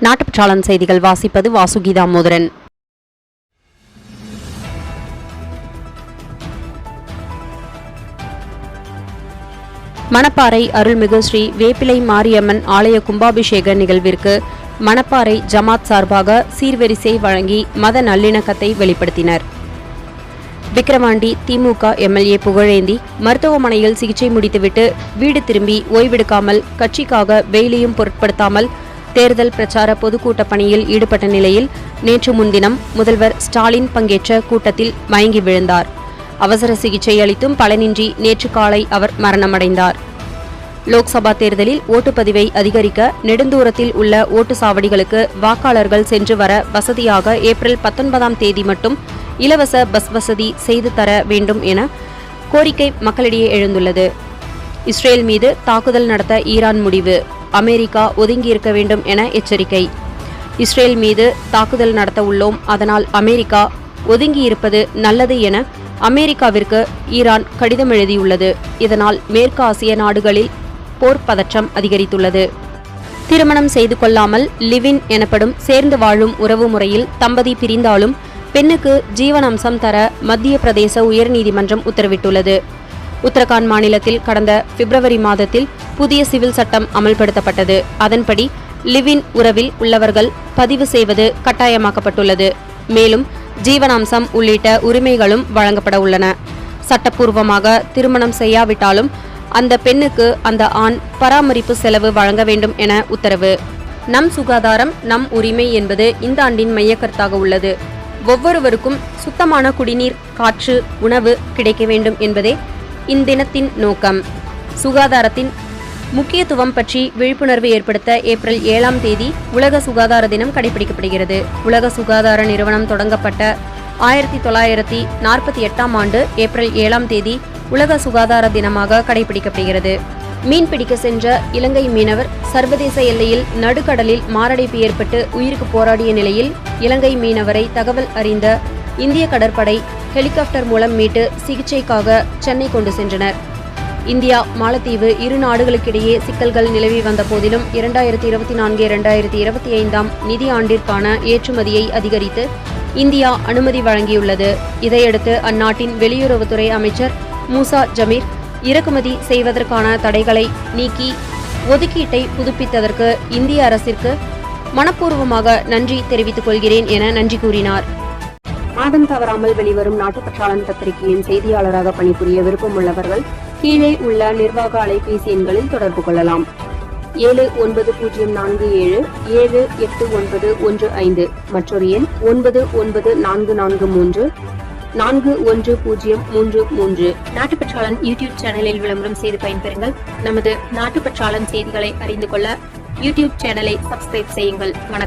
நாட்டுப்பற்றாளன் செய்திகள் வாசிப்பது வாசுகி தாமோதரன். மணப்பாறை அருள்மிகு ஸ்ரீ வேப்பிலை மாரியம்மன் ஆலய கும்பாபிஷேக நிகழ்விற்கு மணப்பாறை ஜமாத் சார்பாக சீர்வரிசை வழங்கி மத நல்லிணக்கத்தை வெளிப்படுத்தினர். விக்கிரவாண்டி திமுக எம்எல்ஏ புகழேந்தி மருத்துவமனையில் சிகிச்சை முடித்துவிட்டு வீடு திரும்பி ஓய்வெடுக்காமல் கட்சிக்காக வெயிலையும் பொருட்படுத்தாமல் தேர்தல் பிரச்சார பொதுக்கூட்ட பணியில் ஈடுபட்ட நிலையில் நேற்று முன்தினம் முதல்வர் ஸ்டாலின் பங்கேற்ற கூட்டத்தில் மயங்கி விழுந்தார். அவசர சிகிச்சை அளித்தும் பலனின்றி நேற்று காலை அவர் மரணமடைந்தார். லோக்சபா தேர்தலில் ஓட்டுப்பதிவை அதிகரிக்க நெடுந்தூரத்தில் உள்ள ஓட்டு சாவடிகளுக்கு வாக்காளர்கள் சென்று வர வசதியாக ஏப்ரல் 19ஆம் தேதி மட்டும் இலவச பஸ் வசதி செய்து தர வேண்டும் என கோரிக்கை மக்களிடையே எழுந்துள்ளது. இஸ்ரேல் மீது தாக்குதல் நடத்த ஈரான் முடிவு, அமெரிக்கா ஒதுங்கியிருக்க வேண்டும் என எச்சரிக்கை. இஸ்ரேல் மீது தாக்குதல் நடத்த உள்ளோம், அதனால் அமெரிக்கா ஒதுங்கியிருப்பது நல்லது என அமெரிக்காவிற்கு ஈரான் கடிதம் எழுதியுள்ளது. இதனால் மேற்கு ஆசிய நாடுகளில் போர் பதற்றம் அதிகரித்துள்ளது. திருமணம் செய்து கொள்ளாமல் லிவ்-இன் எனப்படும் சேர்ந்து வாழும் உறவு முறையில் தம்பதி பிரிந்தாலும் பெண்ணுக்கு ஜீவனாம்சம் தர மத்திய பிரதேச உயர்நீதிமன்றம் உத்தரவிட்டுள்ளது. உத்தரகாண்ட் மாநிலத்தில் கடந்த பிப்ரவரி மாதத்தில் புதிய சிவில் சட்டம் அமல்படுத்தப்பட்டது. அதன்படி லிவ்-இன் உறவில் உள்ளவர்கள் பதிவு செய்வது கட்டாயமாக்கப்பட்டுள்ளது. மேலும் ஜீவனாம்சம் உள்ளிட்ட உரிமைகளும் வழங்கப்பட உள்ளன. சட்டப்பூர்வமாக திருமணம் செய்யாவிட்டாலும் அந்த பெண்ணுக்கு அந்த ஆண் பராமரிப்பு செலவு வழங்க வேண்டும் என உத்தரவு. நம் சுகாதாரம் நம் உரிமை என்பது இந்த ஆண்டின் மையக்கருத்தாக உள்ளது. ஒவ்வொருவருக்கும் சுத்தமான குடிநீர், காற்று, உணவு கிடைக்க வேண்டும் என்பதே இத்தினத்தின் நோக்கம். சுகாதாரத்தின் முக்கியத்துவம் பற்றி விழிப்புணர்வு ஏற்படுத்த ஏப்ரல் 7ஆம் தேதி உலக சுகாதார தினம் கடைபிடிக்கப்படுகிறது. உலக சுகாதார நிறுவனம் தொடங்கப்பட்ட 1948ஆம் ஆண்டு ஏப்ரல் 7ஆம் தேதி உலக சுகாதார தினமாக கடைபிடிக்கப்படுகிறது. மீன்பிடிக்க சென்ற இலங்கை மீனவர் சர்வதேச எல்லையில் நடுக்கடலில் மாரடைப்பு ஏற்பட்டு உயிருக்கு போராடிய நிலையில் இலங்கை மீனவரை தகவல் அறிந்த இந்திய கடற்படை ஹெலிகாப்டர் மூலம் மீட்டு சிகிச்சைக்காக சென்னை கொண்டு சென்றனர். இந்தியா மாலத்தீவு இரு நாடுகளுக்கிடையே சிக்கல்கள் நிலவி வந்த போதிலும் 2024-2025ஆம் நிதி ஆண்டிற்கான ஏற்றுமதியை அதிகரித்து இந்தியா அனுமதி வழங்கியுள்ளது. இதையடுத்து அந்நாட்டின் வெளியுறவுத்துறை அமைச்சர் மூசா ஜமீர் இறக்குமதி செய்வதற்கான தடைகளை நீக்கி ஒதுக்கீட்டை புதுப்பித்ததற்கு இந்திய அரசிற்கு மனப்பூர்வமாக நன்றி தெரிவித்துக் கொள்கிறேன் என நன்றி கூறினார். மாதம் தவறாமல் வெளிவரும் நாட்டுப்பற்றாளன் பத்திரிகையின் செய்தியாளராக பணிபுரிய விருப்பமுள்ளவர்கள் கீழே உள்ள நிர்வாக அலைபேசி எண்களில் தொடர்பு கொள்ளலாம். 7947878915 மற்றொரு எண் 9944341033. நாட்டுப்பற்றாளன் யூடியூப் சேனலில் விளம்பரம் செய்து பயன்பெறுங்கள். நமது நாட்டுப்பற்றாளன் செய்திகளை அறிந்து கொள்ள யூடியூப் சேனலை சப்ஸ்கிரைப் செய்யுங்கள். வணக்கம்.